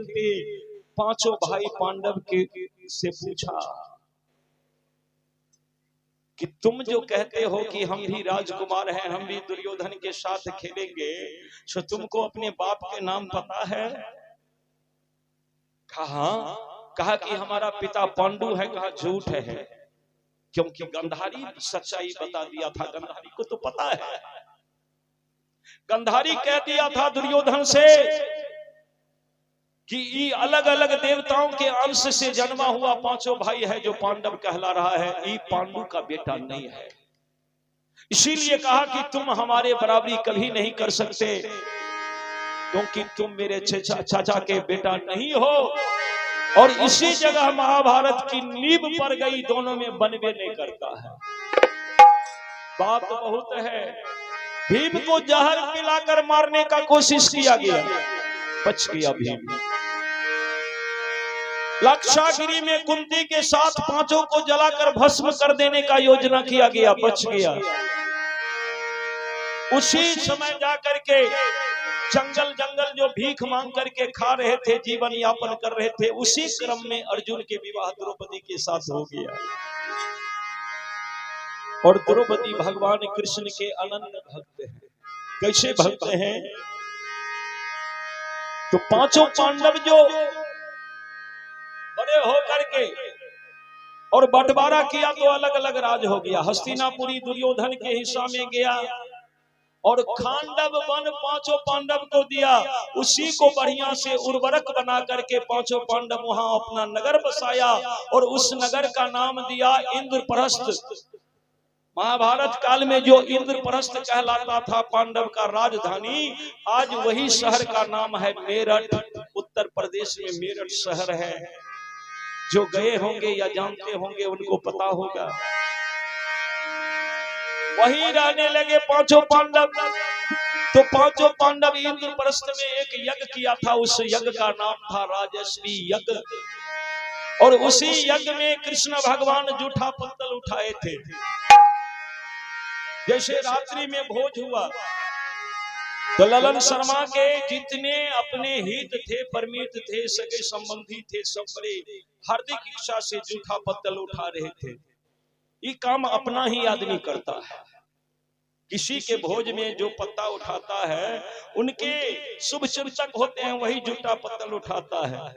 थे पांचों भाई पांडव के से पूछा कि तुम जो कहते हो कि हम भी राजकुमार हैं, हम भी दुर्योधन के साथ खेलेंगे, तो तुमको अपने बाप के नाम पता है? कहा कि हमारा पिता पांडु है। कहा झूठ है, क्योंकि गंधारी सच्चाई बता दिया था। गंधारी को तो पता है। गंधारी कह दिया था दुर्योधन से कि ये अलग अलग देवताओं के अंश से जन्मा हुआ पांचों भाई है जो पांडव कहला रहा है, ये पांडु का बेटा नहीं है। इसीलिए कहा कि तुम हमारे बराबरी कभी नहीं कर सकते, क्योंकि तुम मेरे चाचा के बेटा नहीं हो। और इसी जगह महाभारत की नींव पर गई, दोनों में बनवे नहीं करता है। बात बहुत है। भीम को जहर पिलाकर मारने का कोशिश किया गया, बच गया भीम। लक्षागिरी में कुंती के साथ पांचों को जलाकर भस्म कर देने का योजना किया गया, बच गया। उसी समय जाकर के जंगल जंगल जो भीख मांग करके खा रहे थे, जीवन यापन कर रहे थे, उसी क्रम में अर्जुन के विवाह द्रौपदी के साथ हो गया। और द्रौपदी भगवान कृष्ण के अनन्य भक्त हैं। कैसे भक्त हैं? तो पांचों पांडव जो बड़े होकर के और बंटवारा किया तो अलग अलग राज हो गया। हस्तिनापुरी दुर्योधन के हिस्सा में गया और खांडव वन पांचों पांडव को दिया। उसी को बढ़िया से उर्वरक बना करके पांचों पांडव वहां अपना नगर बसाया और उस नगर का नाम दिया इंद्रप्रस्थ। महाभारत काल में जो इंद्रप्रस्थ कहलाता था पांडव का राजधानी, आज वही शहर का नाम है मेरठ। उत्तर प्रदेश में मेरठ शहर है। जो गए होंगे या जानते होंगे उनको पता होगा। वहीं रहने लगे पांचों पांडव। तो पांचों पांडव इंद्रप्रस्थ में एक यज्ञ किया था, उस यज्ञ का नाम था राजस्वी यज्ञ। और उसी यज्ञ में कृष्ण भगवान जूठा पत्तल उठाए थे। जैसे रात्रि में भोज हुआ तो ललन शर्मा के जितने अपने हित थे, परमित थे, सगे संबंधी थे, सब बड़े हार्दिक इच्छा से जूठा पत्तल उठा रहे थे। ये काम अपना ही आदमी करता है। किसी के भोज में जो पत्ता उठाता है, उनके शुभ चिंतक होते हैं, वही जूठा पत्तल उठाता है।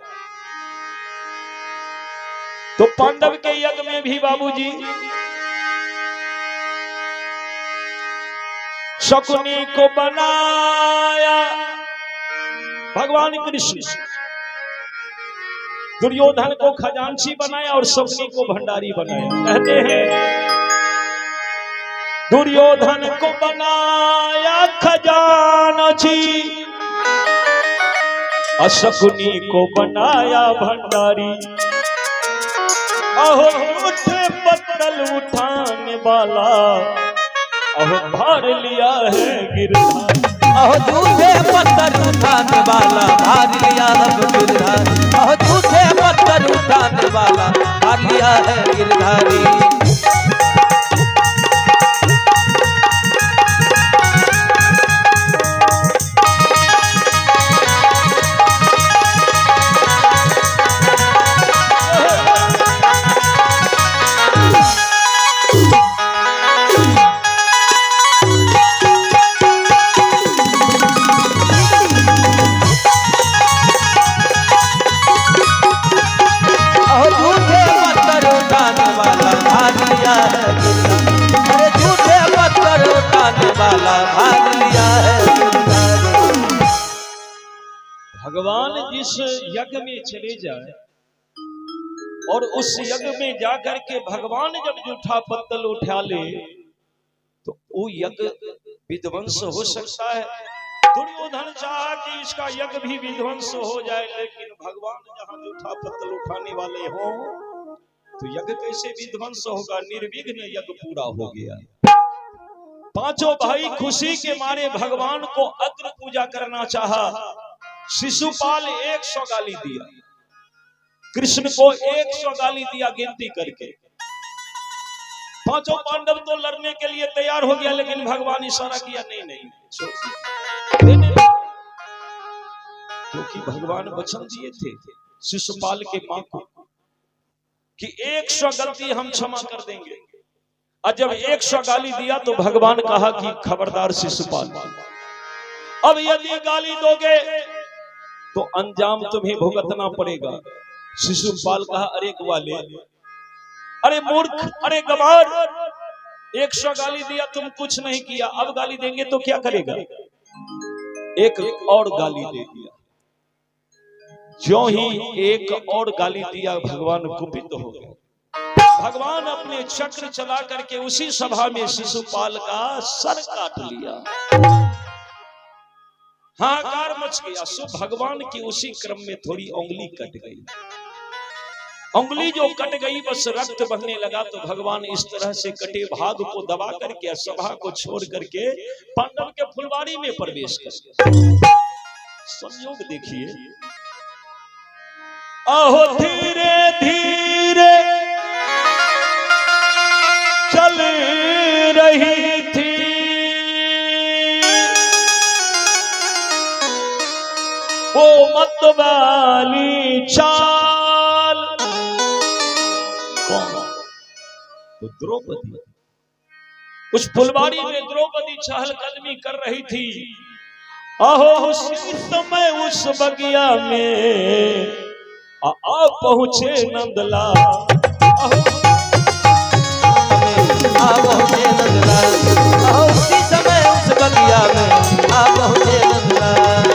तो पांडव के यज्ञ में भी बाबूजी शकुनी को बनाया भगवान कृष्ण, दुर्योधन को खजांची बनाया और शकुनी को भंडारी बनाया। कहते हैं दुर्योधन को बनाया खजांची, शकुनी को बनाया भंडारी। अहो उठे पत्तल उठाने वाला, अहो भार लिया है गिरधारी। अहो झूठे पत्थर उठाने वाला भार लिया है गिरधारी। अहो झूठे पत्थर उठाने वाला भार लिया है गिरधारी। भगवान जिस यज्ञ में चले जाए और उस यज्ञ में जाकर के भगवान जब जूठा पत्तल उठा ले तो वो यज्ञ विध्वंस हो सकता है। दुर्योधन चाहा कि इसका यज्ञ भी विध्वंस हो जाए, लेकिन भगवान जहां जूठा पत्तल उठाने वाले हो तो यज्ञ कैसे विध्वंस होगा? निर्विघ्न यज्ञ पूरा हो गया। पांचों भाई खुशी के मारे भगवान को अग्र पूजा करना चाहा। शिशुपाल 100 गाली दिया, कृष्ण को 100 गाली दिया गिनती करके। पांचों पांडव तो लड़ने के लिए तैयार हो गया, लेकिन भगवान इशारा किया नहीं नहीं क्योंकि भगवान वचन दिए थे शिशुपाल के मां को कि 100 गलती हम क्षमा कर देंगे। और जब 100 गाली दिया तो भगवान कहा कि खबरदार शिशुपाल, अब यदि गाली दोगे तो अंजाम तुम्हें भुगतना पड़ेगा। शिशुपाल कहा, अरे ग्वाले, अरे मूर्ख, अरे गवार, 100 गाली दिया, तुम कुछ नहीं किया, अब गाली देंगे तो क्या करेगा? एक और गाली दे दिया। जो ही एक और गाली दिया भगवान कुपित हो गए। भगवान अपने चक्र चला करके उसी सभा में शिशुपाल का सर काट लिया। हाहाकार मच गया। सो भगवान की उसी क्रम में थोड़ी उंगली कट गई। उंगली जो कट गई बस रक्त बहने लगा। तो भगवान इस तरह से कटे भाग को दबा करके सभा को छोड़ करके पांडव के फुलवारी में प्रवेश कर गए। संयोग देखिए, आहो धीरे धीरे चल रही थी वो मतवाली चाल। कौन? तो द्रौपदी। उस फुलवारी में द्रौपदी चहलकदमी कर रही थी। आहो उसी समय उस बगिया में आ पहुंचे नंदलाल। आ पहुंचे नंदलाल, उसी समय उस बगिया में आ पहुंचे नंदलाल।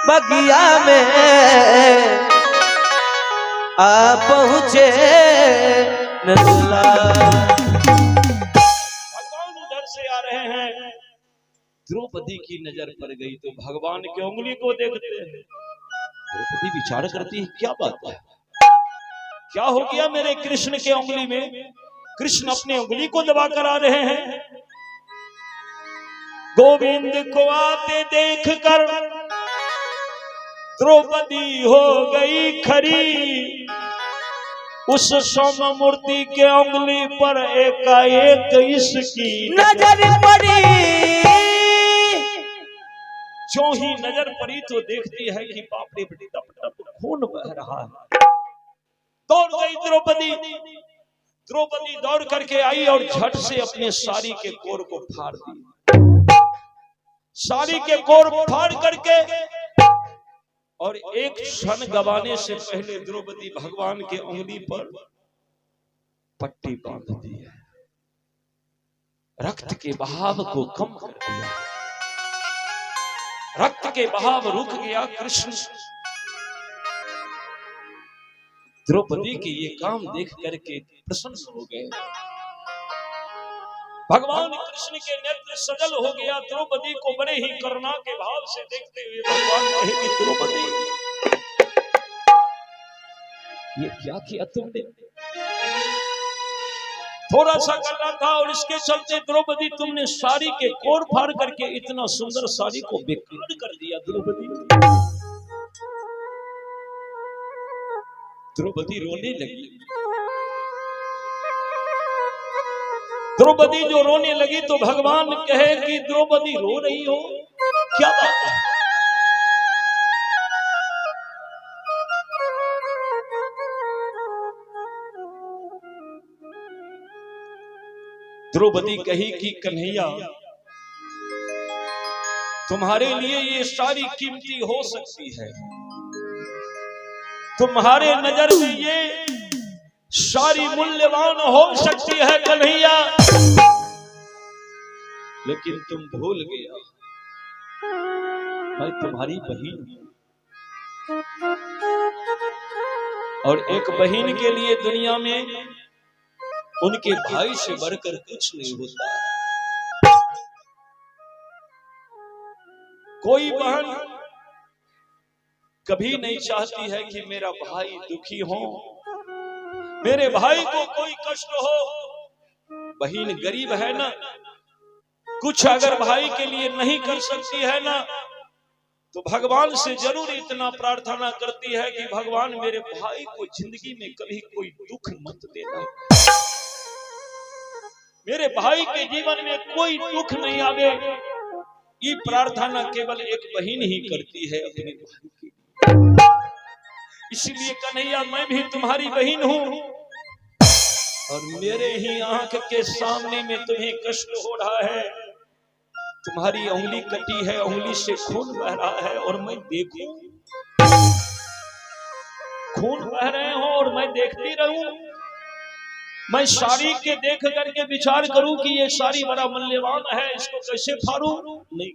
बगिया में आ पहुंचे नंदलाल। भगवान उधर से आ रहे हैं। द्रौपदी की नजर पड़ गई तो भगवान की उंगली को देखते हैं। द्रौपदी विचार करती है, क्या बात है, क्या हो गया मेरे कृष्ण के उंगली में? कृष्ण अपने उंगली को दबा कर आ रहे हैं। गोविंद को आते देख कर द्रौपदी हो गई खरी। उस सौम्य मूर्ति के उंगली पर एकाएक इसकी नजर पड़ी। जो ही नजर पड़ी तो देखती है कि बाप रे, टप टप खून बह रहा है। दौड़ गई द्रौपदी। द्रौपदी दौड़ करके आई और झट से अपने साड़ी के कोर को फाड़ दी। साड़ी के कोर फाड़ करके और एक क्षण गवाने से पहले द्रौपदी भगवान के उंगली पर पट्टी बांध दी है। रक्त के बहाव को कम कर दिया। रक्त के बहाव रुक गया। कृष्ण द्रौपदी के ये काम देख करके प्रसन्न हो गए। भगवान कृष्ण के नेत्र सजल हो गया। द्रौपदी को बड़े ही करुणा के भाव से देखते हुए भगवान कहे कि द्रौपदी, ये क्या किया तुमने? थोड़ा सा कर रहा था और इसके चलते द्रौपदी तुमने साड़ी के कोर फाड़ करके इतना सुंदर साड़ी को बेकार कर दिया। द्रौपदी रोने लगी। द्रौपदी जो रोने लगी तो भगवान कहे कि द्रौपदी रो रही हो, क्या बात है? द्रौपदी कही कि कन्हैया, तुम्हारे लिए ये सारी कीमती हो सकती है, तुम्हारे नजर में ये सारी मूल्यवान हो सकती है कन्हैया, लेकिन तुम भूल गया मैं तुम्हारी बहन हूं। और एक बहन के लिए दुनिया में उनके भाई से बढ़कर कुछ नहीं होता। कोई बहन कभी नहीं चाहती है कि मेरा भाई दुखी हो, मेरे भाई को कोई कष्ट हो। बहन गरीब है ना, कुछ अगर भाई के लिए नहीं कर सकती है ना, तो भगवान से जरूर इतना प्रार्थना करती है कि भगवान मेरे भाई को जिंदगी में कभी कोई दुख मत देना, मेरे भाई के जीवन में कोई दुख नहीं आवे। ये प्रार्थना केवल एक बहन ही करती है अपने भाई की। इसलिए कन्हैया मैं भी तुम्हारी बहन हूं, और मेरे ही आंख के सामने में तुम्हें कष्ट हो रहा है। तुम्हारी उंगली कटी है, उंगली से खून बह रहा है, और मैं देखूं खून बह रहे हो और मैं देखती रहूं। मैं साड़ी के देख करके विचार करूं कि ये साड़ी बड़ा मूल्यवान है, इसको कैसे फाड़ूं? नहीं,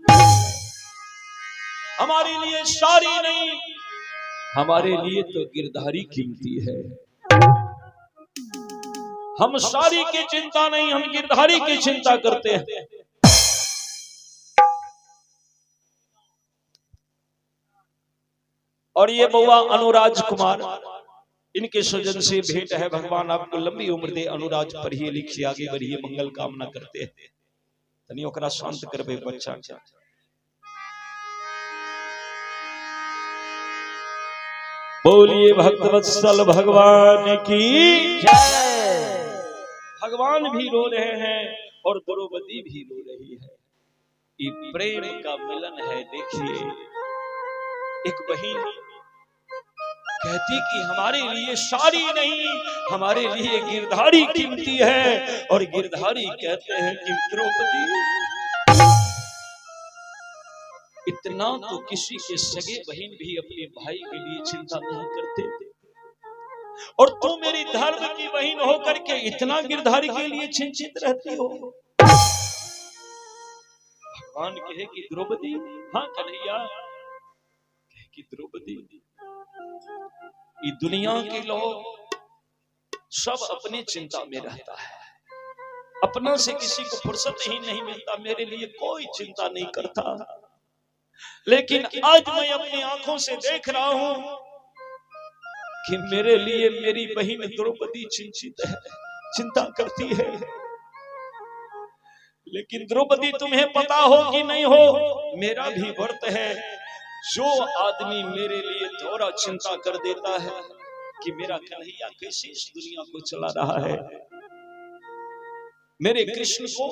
हमारे लिए साड़ी नहीं, हमारे लिए तो गिरधारी कीमती है। हम साड़ी की चिंता नहीं, हम गिरधारी की चिंता करते हैं। और ये बउआ अनुराज कुमार, इनके स्वजन से भेंट है। भगवान आपको लंबी उम्र दे। अनुराज पढ़िए लिखिए, आगे बढ़िए, मंगल कामना करते हैं। तनी ओकरा शांत करबे बच्चा। बोलिए भक्तवत्सल भगवान की जय। भगवान भी रो रहे हैं और द्रौपदी भी रो रही है। ये प्रेम का मिलन है। देखिए, एक बहन कहती कि हमारे लिए साड़ी नहीं, हमारे लिए गिरधारी कीमती है, और गिरधारी कहते हैं कि द्रौपदी, इतना तो किसी के सगे बहन भी अपने भाई के लिए चिंता नहीं करते, और तू मेरी धर्म की बहन होकर के इतना गिरधारी के लिए चिंतित रहती हो। भगवान कहे कि द्रौपदी, हाँ कन्हैया, कहे कि द्रौपदी, ये दुनिया के लोग सब अपनी चिंता में रहता है, अपना से किसी को फुर्सत ही नहीं मिलता, मेरे लिए कोई चिंता नहीं करता। लेकिन आज मैं अपनी आंखों से देख रहा हूं कि मेरे लिए मेरी बहन द्रौपदी चिंतित है, चिंता करती है। लेकिन द्रौपदी, तुम्हें पता हो कि नहीं हो, मेरा भी व्रत है। जो आदमी मेरे लिए थोड़ा चिंता कर देता है कि मेरा कन्हैया कैसे इस दुनिया को चला रहा है, मेरे कृष्ण को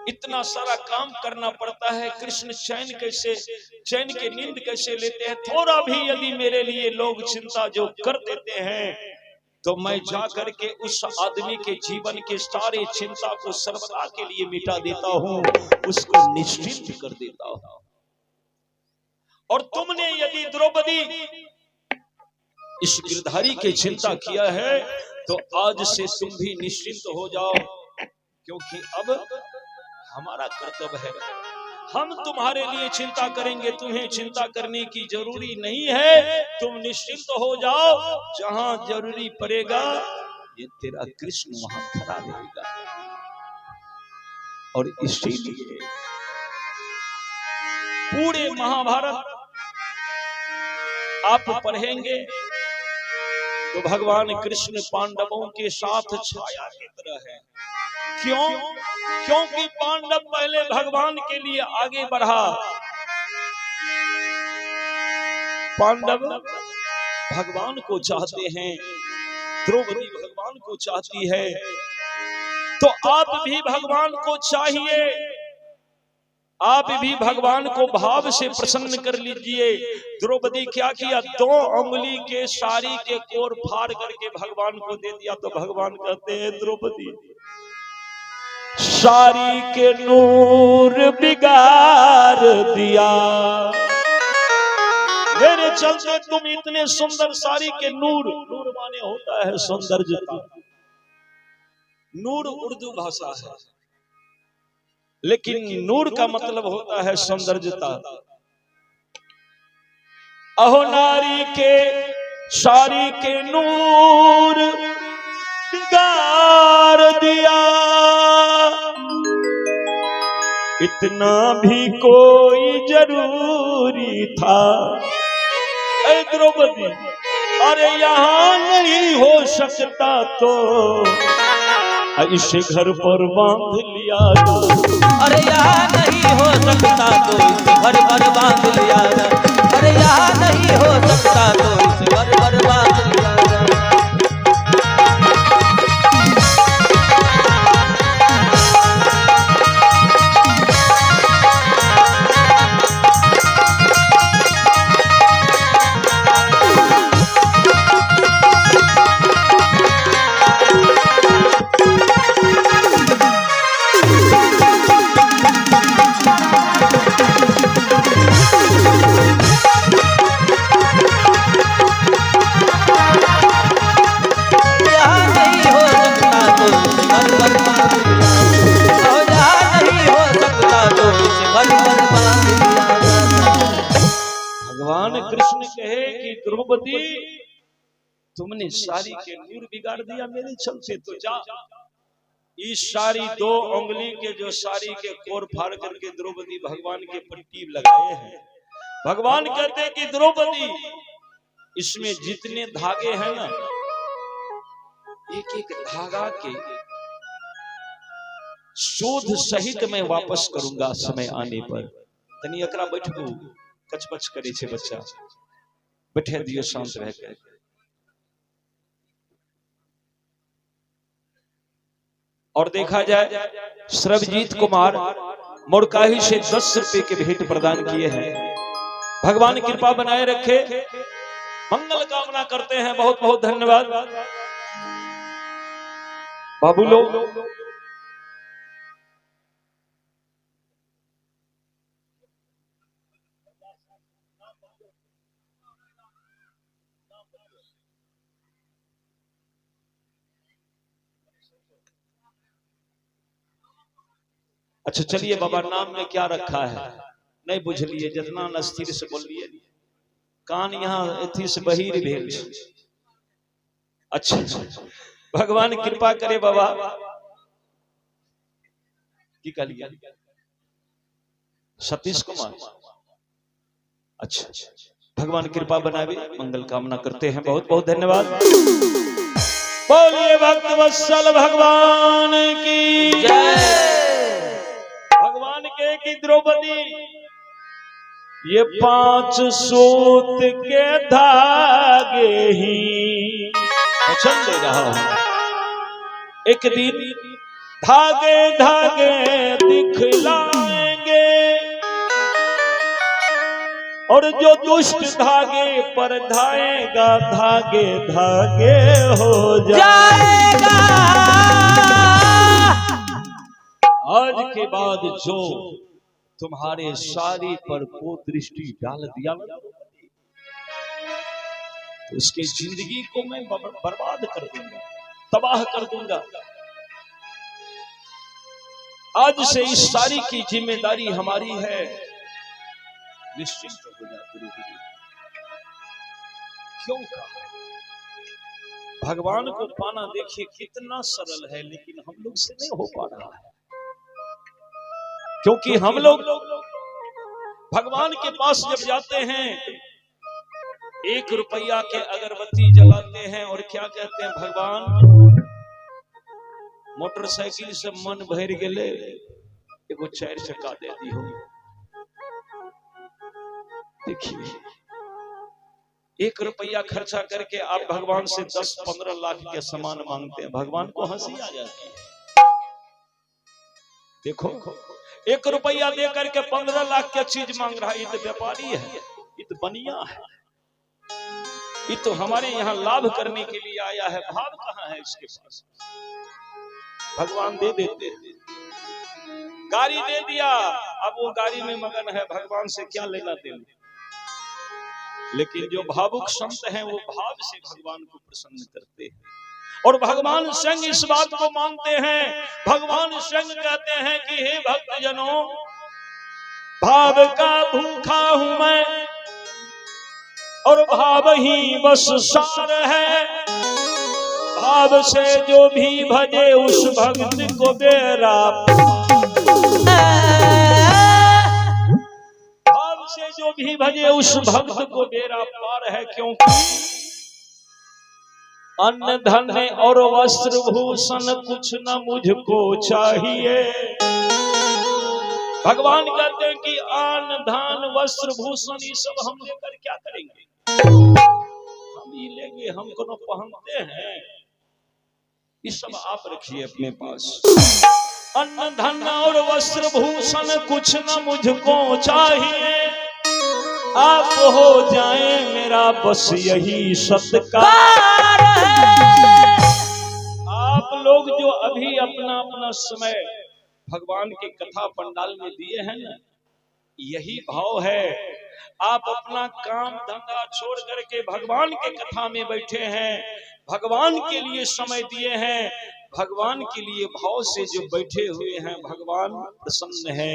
इतना सारा काम करना पड़ता है, कृष्ण चैन के नींद कैसे लेते हैं, थोड़ा भी यदि मेरे लिए लोग चिंता जो कर देते हैं, तो मैं जा करके उस आदमी के जीवन के सारे चिंता को सर्वदा के लिए मिटा देता हूं, उसको निश्चिंत कर देता हूं। और तुमने यदि द्रौपदी इस गिरधारी की चिंता किया है, तो आज से तुम भी निश्चिंत हो जाओ, क्योंकि अब हमारा कर्तव्य है, हम तुम्हारे लिए चिंता करेंगे, तुम्हें चिंता करने की जरूरी नहीं है। तुम निश्चिंत हो जाओ, जहां जरूरी पड़ेगा ये तेरा कृष्ण वहां खड़ा रहेगा। और इसीलिए पूरे महाभारत आप पढ़ेंगे तो भगवान कृष्ण पांडवों के साथ छाया की तरह है। क्यों? क्योंकि पांडव पहले भगवान के लिए आगे बढ़ा। पांडव भगवान को चाहते हैं, द्रौपदी भगवान को चाहती है, तो आप भी भगवान को चाहिए, आप भी भगवान को भाव से प्रसन्न कर लीजिए। द्रौपदी क्या किया? 2 उंगली के साड़ी के कोर फाड़ करके भगवान को दे दिया। तो भगवान कहते हैं, द्रौपदी साड़ी के नूर बिगाड़ दिया, मेरे चलते तुम इतने सुंदर साड़ी के नूर माने होता है सौंदर्यता, नूर उर्दू भाषा है, लेकिन नूर का मतलब होता है सौंदर्यता। अहो नारी के सारी के नूर बिगाड़ दिया, इतना भी कोई जरूरी था। ऐ द्रौपदी, अरे यहाँ नहीं हो सकता तो इसे घर पर बांध लिया। अरे यहाँ नहीं हो सकता तो इसे घर पर बांध लिया। अरे यहाँ नहीं हो सकता तो इसे घर पर बांध लिया। भगवान कृष्ण कहे कि द्रौपदी, तुमने साड़ी के नूर बिगाड़ दिया मेरे चलते, तो जा इस साड़ी 2 उंगली के जो साड़ी के कोर फाड़ करके द्रौपदी भगवान के पट्टी लगाए हैं। भगवान कहते हैं कि द्रौपदी, इसमें जितने धागे हैं ना, एक एक धागा के शोध सहित मैं वापस करूंगा समय आने पर। तनी एकरा बैठबू, कचपच करे छे बच्चा, बैठे दियो शांत रह के। और देखा जाए सर्वजीत कुमार मोरकाही से 10 रुपए के भेंट प्रदान किए हैं। भगवान कृपा बनाए रखे, मंगल कामना करते हैं। बहुत बहुत धन्यवाद बाबू लोग। अच्छा चलिए बाबा, नाम में क्या रखा है नहीं बुझलिए, जितना नस्तिर से बोलिए, कान यहाँ एथी से बहिर भेल। अच्छा भगवान कृपा करे बाबा, की कहलिए सतीश कुमार। अच्छा भगवान कृपा बनावे, मंगल कामना करते हैं। बहुत बहुत धन्यवाद। बोलिए भक्त वत्सल भगवान की जय। भगवान के कि द्रौपदी, ये 5 सूत के धागे ही वचन दे रहा हूं, एक दिन धागे धागे दिखलाएंगे, और जो दुष्ट धागे पर धाएगा धागे धागे हो जाएगा। आज के बाद जो तुम्हारे सारी पर को दृष्टि डाल दिया, तो उसकी जिंदगी को मैं बर्बाद कर दूंगा, तबाह कर दूंगा। आज से इस सारी की जिम्मेदारी हमारी है। निश्चिंत हो जाते। क्यों कहा? भगवान को पाना देखिए कितना सरल है, लेकिन हम लोग से नहीं हो पा रहा है, क्योंकि हम लोग भगवान के पास जब जाते हैं, 1 रुपया के अगरबत्ती जलाते हैं और क्या कहते हैं, भगवान मोटरसाइकिल से मन भर गेले, एगो 4 चक्का दे दी हो। देखिए 1 रुपया खर्चा करके आप भगवान से 10-15 लाख के सामान मांगते हैं, भगवान को हंसी आ जाती है। देखो 1 रुपया दे करके 15 लाख की चीज मांग रहा है, ये तो व्यापारी है, ये तो बनिया है, ये तो हमारे यहाँ लाभ करने के लिए आया है। भाव कहाँ है इसके पास? भगवान दे देते हैं। गाड़ी दे दिया, अब वो गाड़ी में मगन है, भगवान से क्या लेना देना। लेकिन जो भावुक संत हैं वो भाव से भगवान को प्रसन्न करते हैं, और भगवान स्वयं इस बात को मानते हैं। भगवान स्वयं कहते हैं कि हे भक्तजनों, भाव का भूखा हूं मैं, और भाव ही बस सार है, भाव से जो भी भजे उस भक्त को बेरा, भाव से जो भी भजे उस भक्त को बेरा पार है। क्योंकि अन्न धन और वस्त्र भूषण कुछ न मुझको चाहिए। भगवान कहते हैं कि अन्न धन वस्त्र भूषण ये सब हम लेकर क्या करेंगे, हम ये लेंगे, हम कोनो पहनते हैं, ये सब आप रखिए अपने पास। अन्न धन और वस्त्र भूषण कुछ न मुझको चाहिए, आप हो जाए मेरा बस यही सत्कार है। आप लोग जो अभी अपना अपना समय भगवान की कथा पंडाल में दिए हैं ना, यही भाव है। आप अपना काम धंधा छोड़ करके भगवान के कथा में बैठे हैं, भगवान के लिए समय दिए हैं, भगवान के लिए भाव से जो बैठे हुए हैं, भगवान प्रसन्न है।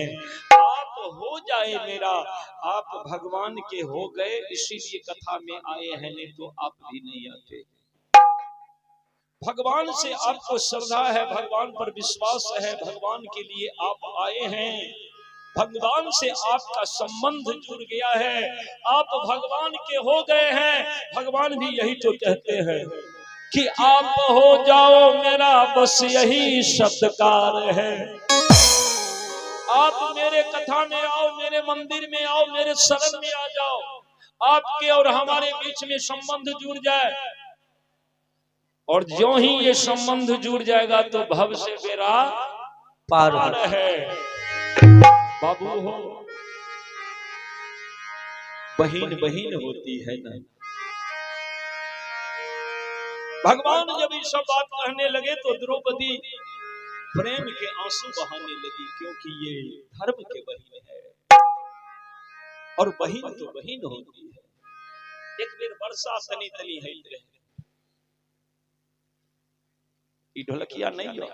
आप हो जाए मेरा, आप भगवान के हो गए, इसीलिए कथा में आए हैं, नहीं तो आप भी नहीं आते। भगवान से आपको श्रद्धा है, भगवान पर विश्वास है, भगवान के लिए आप आए हैं, भगवान से आपका संबंध जुड़ गया है, आप भगवान के हो गए हैं। भगवान भी यही तो कहते हैं कि आप हो जाओ मेरा बस यही सत्कार है। आप मेरे कथा में आओ, मेरे मंदिर में आओ, मेरे शरण में आ जाओ, आपके और हमारे बीच में संबंध जुड़ जाए, और जो ही ये संबंध जुड़ जाएगा तो भव से बेड़ा पार है। बाबू हो, बहिन बहिन होती है ना। भगवान जब ये सब बात कहने लगे तो द्रौपदी प्रेम के आंसू बहाने लगी, क्योंकि ये धर्म के बहिन है, और बहिन तो बहिन होती है। एक बेर वर्षा तनी तनी है रहे, ढोलकिया नहीं हो,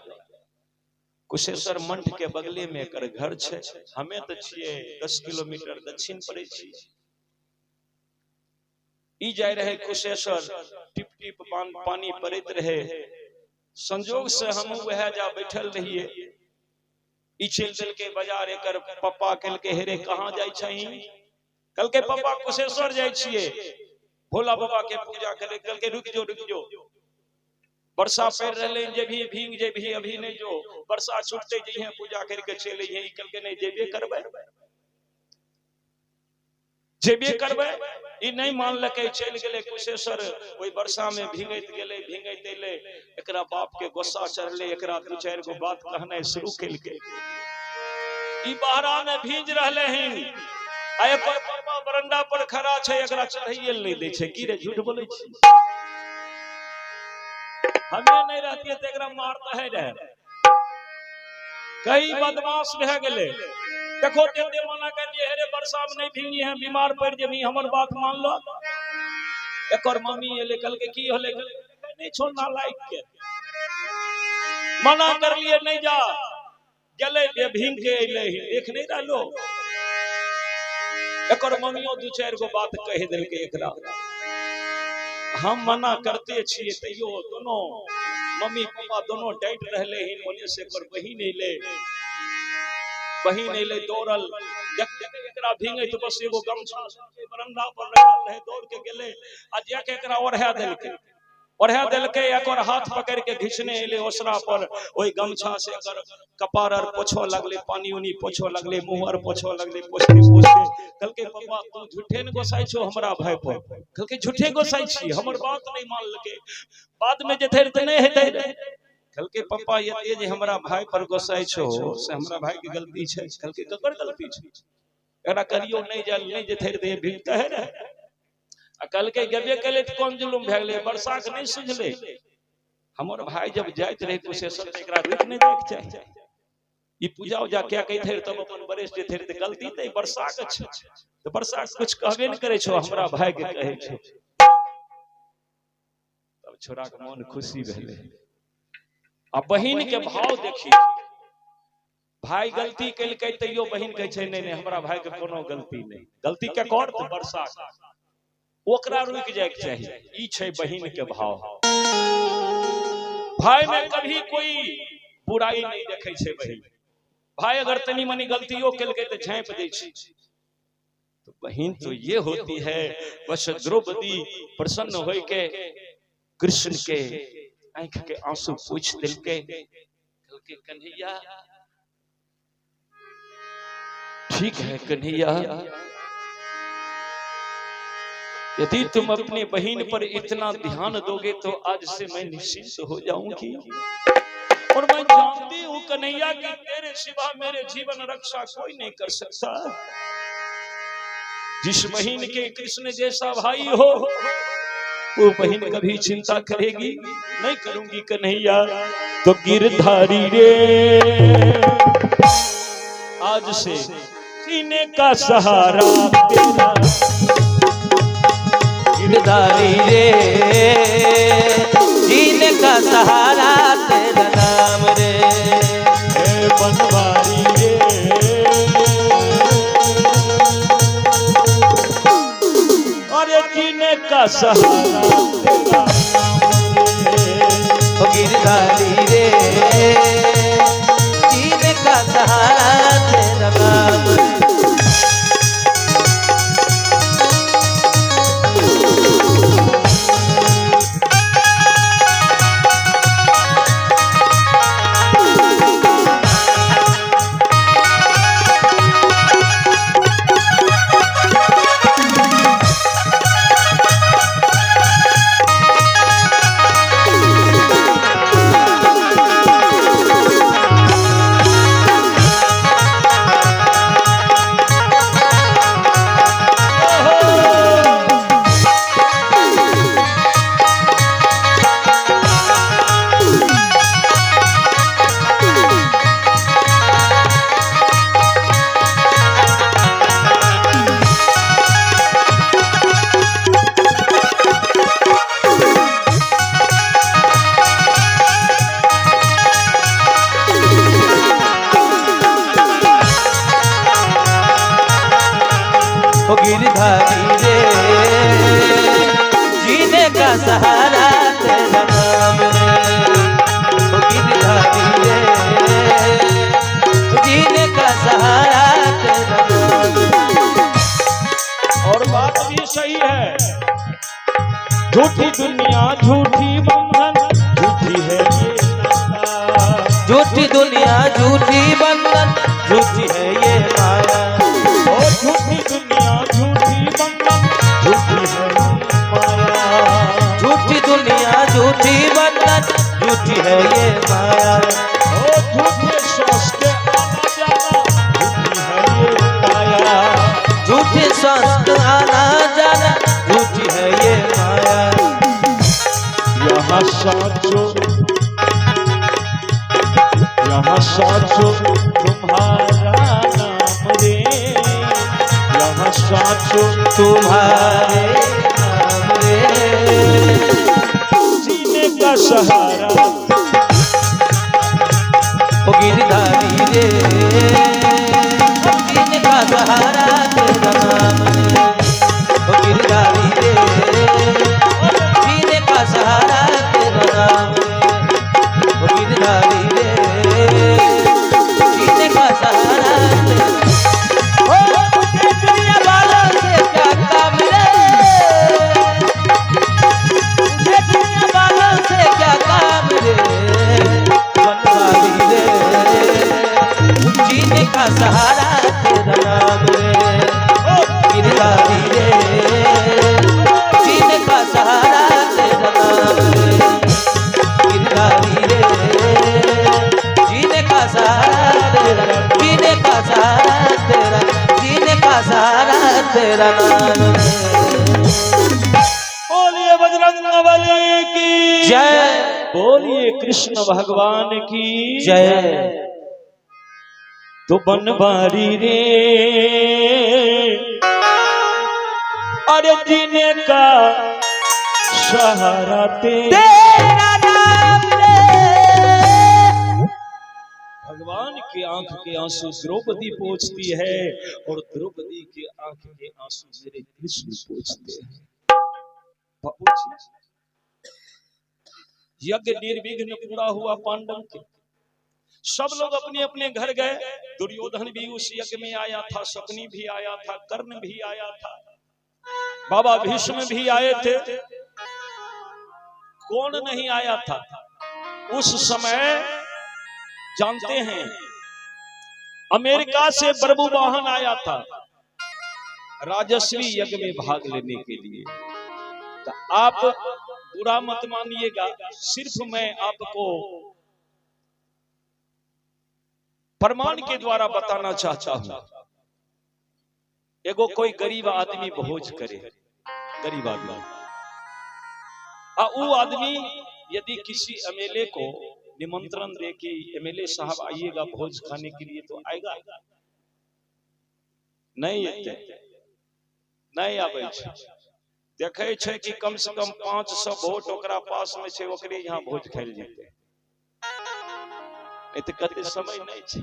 कुशेश्वर मंठ के बगले में एकर घर छे। हमें तो छिए 10 किलोमीटर दक्षिण पड़े छी। ई जाय रहे कुशेश्वर, टिप टिप पानी पड़त रहे, संजोग से हम वह जा बैठल रहिए। ई चल दिल के बाजार, एकर पप्पा कल के हेरे कहाँ जाय छही, कल के पप्पा कुशेश्वर जाय छिए भोला बाबा के पूजा करे। कल के रुक जो वर्षा पड़ रहे, जे भी भींग जे भी अभी नहीं जो वर्षा छूटते जइहे पूजा करके चले जइहे। कल के नहीं जेबे करबे, जेबे करबे, ई नहीं मान लके चल गेले कुशेश्वर। ओई वर्षा में भींगत गेले, भींगत एले, एकरा बाप के गुस्सा चढ़ले, एकरा दू चार गो बात कहने शुरू केल के। ई बहरा में भीज रहले हैं, आए पर पापा बरंडा पर खड़ा छे, एकरा चढ़ैये नहीं दे छे। की रे झूठ बोलै छी, हमें नहीं रहती है तो एकरा मारता है रहे। कई बदमाश रह गेले, देखो तेरे मना कर दिए हेरे वर्षा में नहीं भींगी है, बीमार पड़ जेबी, हमर बात मान लो। एक और मम्मी एले, कल के की होले, नहीं छोड़ना लाइक के मना कर लिए, नहीं जा गले ये भींग के एले ही, देख नहीं रहलो। एक और मम्मियों दू चार गो बात कह दिल के एकरा, हम मना करते छिए तैयो दोनों मम्मी पापा दोनों डांट रहले हैं। ओने से पर बहिन एले दौड़ल, एकरा भींगे तो बस एगो गमछा बरंडा पर रखल रहे, दौड़ के गेले आ जाके एकरा ओढ़ा देलके, एक और हाथ पकड़ के घिचने एले ओसरा पर। ओई गमछा से एकर कपार और पोछो लगले, पानी उनी पोछो लगले, मुंह और पोछो लगले, पोछते कल के पापा तू झूठे न गोसाई छो हमरा भाई पर, कल के झूठे गोसाई छी, हमर बात नहीं मान लके, बाद में जेथे त नहीं हेतै। कल के पापा ये जे हमरा भाई पर गोसाई छो से हमरा भाई की गलती छे, कल के ककर गलती छे, एकरा करियो नहीं जल नहीं जेथे दे भी कहे रहे। कल के गेबे केले त कोन जुलुम भ गेले, वर्षा के नहीं सुझले। हमर भाई जब जाइत रहे कुशेश्वर त एकरा रुक नहीं देख चाहे, ई पूजा उजा क्या कहथे तब अपन वरिष्ठ थे त गलती त वर्षा के छ, त वर्षा कुछ कहबे न करे छो, हमरा भाई के कहे छो। तब छोरा के मन खुशी भेले। आ बहिन के भाव देखी, भाई गलती केलकै तैयो बहिन कहे छै नहीं नहीं हमरा भाई के कोनो गलती नहीं, गलती के कर त वर्षा। ओकरा रुक जाए के चाहिए। ई छै बहिन के भाव। भाई में कभी कोई बुराई नहीं देखे छै बहिन। भाई अगर तनी मनी गलतियों केलकै तो झाँप दै छै। तो बहन तो ये होती है। बस द्रौपदी प्रसन्न होय के कृष्ण के आंख के आंसू पोंछ दिलके, कहलके कन्हैया ठीक है कन्हैया, यदि तुम अपनी बहन पर इतना ध्यान दोगे तो आज से मैं निश्चिंत हो जाऊंगी। और मैं जानती हूं कन्हैया कि तेरे सिवा मेरे जीवन रक्षा कोई नहीं कर सकता। जिस बहन के कृष्ण जैसा भाई हो वो बहन कभी चिंता करेगी नहीं। करूंगी कन्हैया। तो गिरधारी रे आज से सीने का सहारा तेरा, गिरधारी रे जीने का सहारा तेरा नाम रे। बनवारी रे अरे जीने का सहारा तेरा नाम रे। गिरधारी रे जीने का सहारा तेरा नाम रे। गिरधारी रे जीने का सहारा तेरा नाम रे। गिरधारी रे जीने का सहारा तेरा नाम रे। और बात भी सही है। झूठी दुनिया झूठी बंधन झूठी है ये नाता। झूठी दुनिया झूठी बंधन झूठी है ये माया। और झूठी दुनिया झूठी बंधन झूठी है माया। झूठी दुनिया झूठी बंधन झूठी है ये माया। और झूठे श्वास के आना जाना झूठी है ये काया। झूठे श्वास के आना जाना झूठी है ये माया। यहाँ साचो तुम्हारा नाम रे। यहाँ साचो तुम्हारे नाम रे। जीने का सहारा गिरधारी रे जीने का सहारा तेरा नाम रे। गिरधारी रे जीने का सहारा तेरा नाम रे। गिरधारी रे जीने का सहारा तेरा। दुनिया वालों से क्या काम रे, मुझे दुनिया वालों से क्या काम रे। बनवारी रे जीने का सहारा तेरा नाम रे। गिरधारी रे जीने का सहारा तेरा नाम रे। गिरधारी रे जीने का सहारा तेरा, जीने का सहारा तेरा, जीने का सहारा तेरा नाम रे। बोलिए बजरंगबली की जय। बोलिए कृष्ण भगवान की जय। तो बनवारी रे अरे जीने का सहारा तेरा नाम रे। भगवान की आंख के आंसू द्रौपदी पोंछती है और द्रौपदी की आंख के आंसू मेरे कृष्ण पोंछते हैं। यज्ञ निर्विघ्न पूरा हुआ पांडव के। सब लोग अपने अपने घर गए। दुर्योधन भी उस यज्ञ में आया था, शकुनी भी आया था, कर्ण भी आया था, बाबा भीष्म भी आए थे। कौन नहीं आया था? उस समय जानते हैं अमेरिका से बरबुवाहन आया था राजस्वी यज्ञ में भाग लेने के लिए। तो आप बुरा मत मानिएगा, सिर्फ मैं आपको प्रमाण के द्वारा बताना चाहता हूं। एगो कोई गरीब आदमी भोज करे, गरीब आदमी, वो आदमी यदि किसी एमएलए को निमंत्रण दे कि एमएलए साहब आइएगा भोज खाने के लिए, तो आएगा? नहीं आते, नहीं आवे। देखे छे कि कम से कम 500 वोट ओकरा पास में छे, ओकरे यहाँ भोज खाइल जेते। नहीं तो कते समय नहीं छे।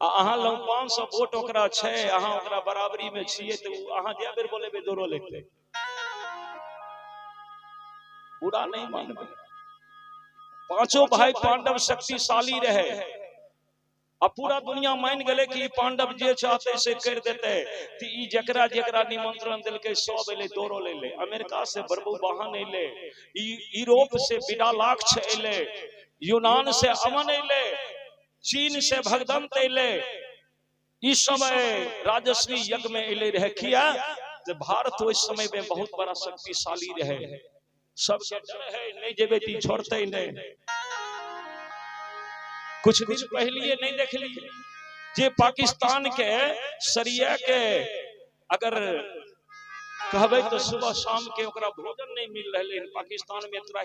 अहाँ लग 500 वोट ओकरा छे, अहाँ ओकरा बराबरी में छिए, तो अहाँ जे बेर बोलेबे दोरो लेते। बुरा नहीं मानबे। पांचों भाई पांडव शक्तिशाली रहे, अब पूरा दुनिया मान गए कि पांडव जे चाहते से कर देते। तो ई जकरा जकरा निमंत्रण दिलके सब एले, दोरो ले ले। अमेरिका से बरबुवाहन एले, यूरोप से बिडालाक्ष एले, यूनान से अमन एले, चीन से भगदंत एले। इस समय राजस्वी यज्ञ में एले रहे। किया? तो भारत उस समय में बहुत बड़ा शक्तिशाली रहे। सबके डर है, नहीं जेबे ती छोड़ते नहीं। कुछ दिन पहले नहीं देख ली जे पाकिस्तान के सरिया के अगर कहबे तो सुबह शाम के ओकरा भोजन नहीं मिल रहे। पाकिस्तान में इतना